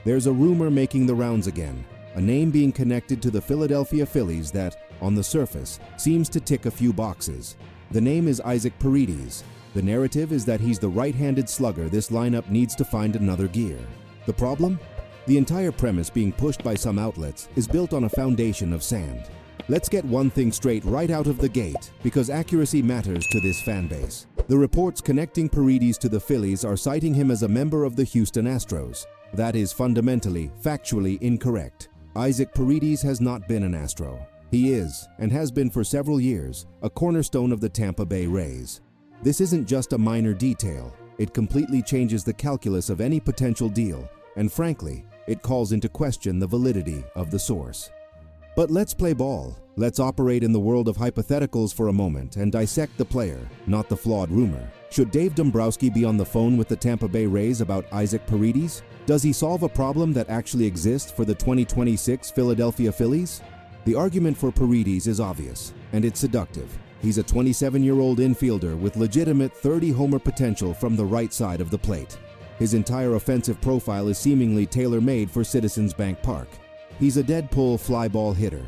There's a rumor making the rounds again, a name being connected to the Philadelphia Phillies that, on the surface, seems to tick a few boxes. The name is Isaac Paredes. The narrative is that he's the right-handed slugger this lineup needs to find another gear. The problem? The entire premise being pushed by some outlets is built on a foundation of sand. Let's get one thing straight right out of the gate, because accuracy matters to this fan base. The reports connecting Paredes to the Phillies are citing him as a member of the Houston Astros. That is fundamentally, factually incorrect. Isaac Paredes has not been an Astro. He is, and has been for several years, a cornerstone of the Tampa Bay Rays. This isn't just a minor detail. It completely changes the calculus of any potential deal, and frankly, it calls into question the validity of the source. But let's play ball. Let's operate in the world of hypotheticals for a moment and dissect the player, not the flawed rumor. Should Dave Dombrowski be on the phone with the Tampa Bay Rays about Isaac Paredes? Does he solve a problem that actually exists for the 2026 Philadelphia Phillies? The argument for Paredes is obvious, and it's seductive. He's a 27-year-old infielder with legitimate 30-homer potential from the right side of the plate. His entire offensive profile is seemingly tailor-made for Citizens Bank Park. He's a dead-pull fly ball hitter.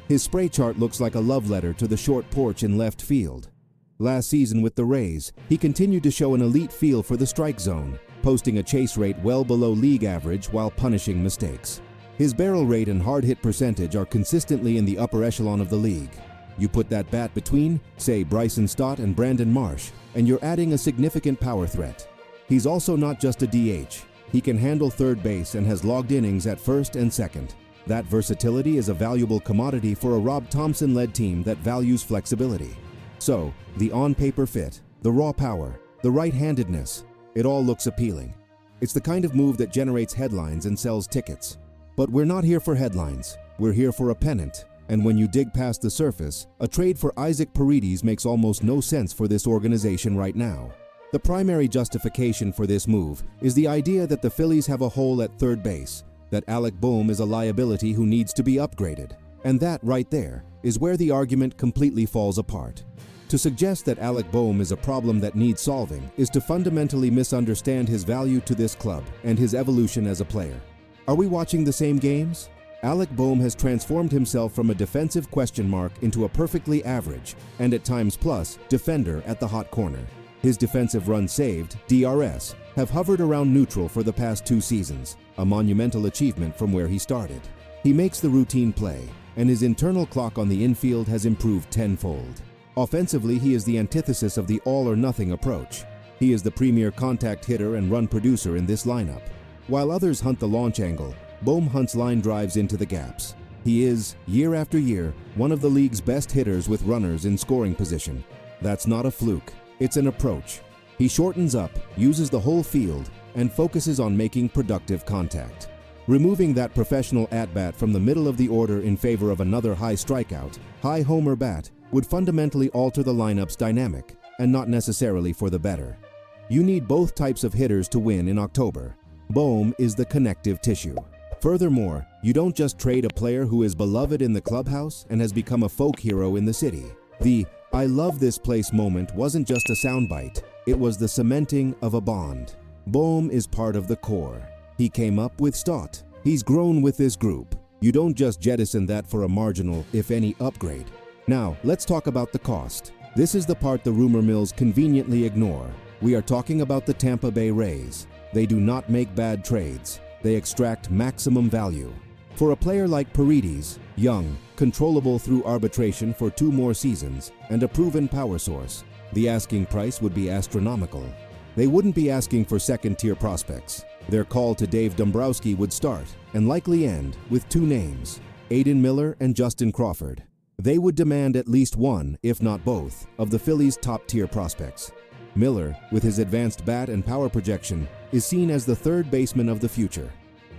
His spray chart looks like a love letter to the short porch in left field. Last season with the Rays, he continued to show an elite feel for the strike zone, posting a chase rate well below league average while punishing mistakes. His barrel rate and hard hit percentage are consistently in the upper echelon of the league. You put that bat between, say, Bryson Stott and Brandon Marsh, and you're adding a significant power threat. He's also not just a DH. He can handle third base and has logged innings at first and second. That versatility is a valuable commodity for a Rob Thompson-led team that values flexibility. So, the on-paper fit, the raw power, the right-handedness, it all looks appealing. It's the kind of move that generates headlines and sells tickets. But we're not here for headlines. We're here for a pennant. And when you dig past the surface, a trade for Isaac Paredes makes almost no sense for this organization right now. The primary justification for this move is the idea that the Phillies have a hole at third base, that Alec Bohm is a liability who needs to be upgraded. And that, right there, is where the argument completely falls apart. To suggest that Alec Bohm is a problem that needs solving is to fundamentally misunderstand his value to this club and his evolution as a player. Are we watching the same games? Alec Bohm has transformed himself from a defensive question mark into a perfectly average, and at times plus, defender at the hot corner. His defensive runs saved, DRS, have hovered around neutral for the past 2 seasons, a monumental achievement from where he started. He makes the routine play, and his internal clock on the infield has improved tenfold. Offensively, he is the antithesis of the all-or-nothing approach. He is the premier contact hitter and run producer in this lineup. While others hunt the launch angle, Bohm hunts line drives into the gaps. He is, year after year, one of the league's best hitters with runners in scoring position. That's not a fluke, it's an approach. He shortens up, uses the whole field, and focuses on making productive contact. Removing that professional at-bat from the middle of the order in favor of another high strikeout, high homer bat would fundamentally alter the lineup's dynamic, and not necessarily for the better. You need both types of hitters to win in October. Bohm is the connective tissue. Furthermore, you don't just trade a player who is beloved in the clubhouse and has become a folk hero in the city. The "I love this place" moment wasn't just a soundbite, it was the cementing of a bond. Bohm is part of the core. He came up with Stott. He's grown with this group. You don't just jettison that for a marginal, if any, upgrade. Now, let's talk about the cost. This is the part the rumor mills conveniently ignore. We are talking about the Tampa Bay Rays. They do not make bad trades. They extract maximum value. For a player like Paredes, young, controllable through arbitration for 2 more seasons, and a proven power source, the asking price would be astronomical. They wouldn't be asking for second-tier prospects. Their call to Dave Dombrowski would start, and likely end, with 2 names, Aidan Miller and Justin Crawford. They would demand at least one, if not both, of the Phillies' top-tier prospects. Miller, with his advanced bat and power projection, is seen as the third baseman of the future.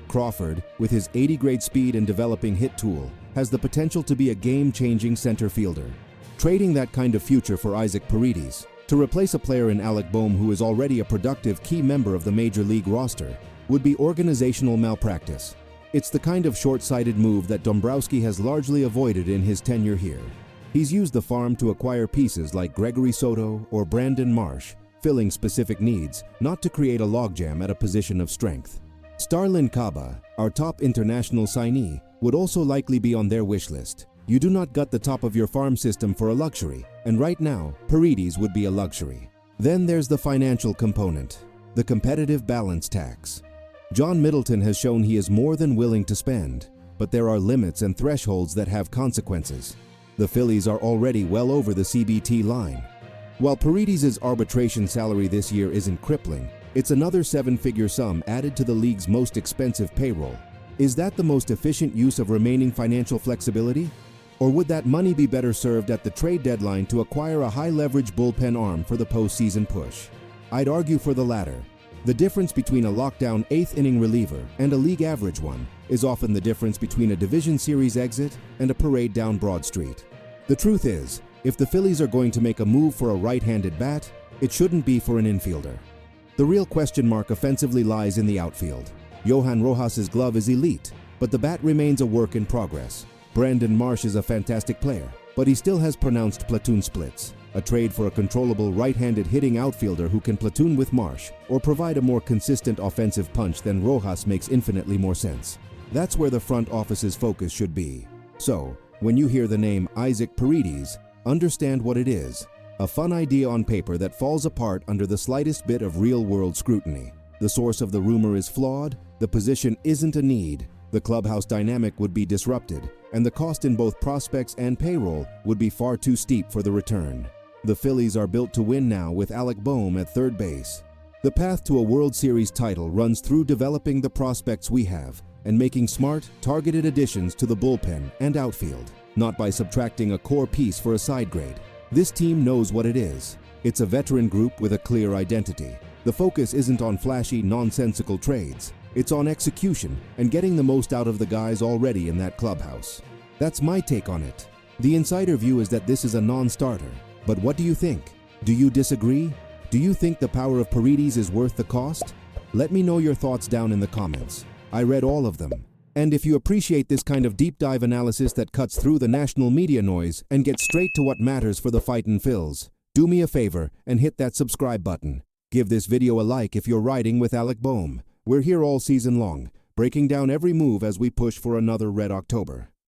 Crawford, with his 80-grade speed and developing hit tool, has the potential to be a game-changing center fielder. Trading that kind of future for Isaac Paredes, to replace a player in Alec Bohm who is already a productive key member of the major league roster, would be organizational malpractice. It's the kind of short-sighted move that Dombrowski has largely avoided in his tenure here. He's used the farm to acquire pieces like Gregory Soto or Brandon Marsh, filling specific needs, not to create a logjam at a position of strength. Starlin Caba, our top international signee, would also likely be on their wish list. You do not gut the top of your farm system for a luxury, and right now, Paredes would be a luxury. Then there's the financial component, the competitive balance tax. John Middleton has shown he is more than willing to spend, but there are limits and thresholds that have consequences. The Phillies are already well over the CBT line. While Paredes' arbitration salary this year isn't crippling, it's another seven-figure sum added to the league's most expensive payroll. Is that the most efficient use of remaining financial flexibility? Or would that money be better served at the trade deadline to acquire a high-leverage bullpen arm for the postseason push? I'd argue for the latter. The difference between a lockdown eighth-inning reliever and a league-average one is often the difference between a division series exit and a parade down Broad Street. The truth is, if the Phillies are going to make a move for a right-handed bat, it shouldn't be for an infielder. The real question mark offensively lies in the outfield. Johan Rojas' glove is elite, but the bat remains a work in progress. Brandon Marsh is a fantastic player, but he still has pronounced platoon splits. A trade for a controllable right-handed hitting outfielder who can platoon with Marsh or provide a more consistent offensive punch than Rojas makes infinitely more sense. That's where the front office's focus should be. So, when you hear the name Isaac Paredes, understand what it is. A fun idea on paper that falls apart under the slightest bit of real-world scrutiny. The source of the rumor is flawed, the position isn't a need, the clubhouse dynamic would be disrupted, and the cost in both prospects and payroll would be far too steep for the return. The Phillies are built to win now with Alec Bohm at third base. The path to a World Series title runs through developing the prospects we have and making smart, targeted additions to the bullpen and outfield, not by subtracting a core piece for a side grade. This team knows what it is. It's a veteran group with a clear identity. The focus isn't on flashy, nonsensical trades. It's on execution and getting the most out of the guys already in that clubhouse. That's my take on it. The insider view is that this is a non-starter. But what do you think? Do you disagree? Do you think the power of Paredes is worth the cost? Let me know your thoughts down in the comments. I read all of them. And if you appreciate this kind of deep dive analysis that cuts through the national media noise and gets straight to what matters for the Fightin Phils, do me a favor and hit that subscribe button. Give this video a like if you're riding with Alec Bohm. We're here all season long, breaking down every move as we push for another Red October.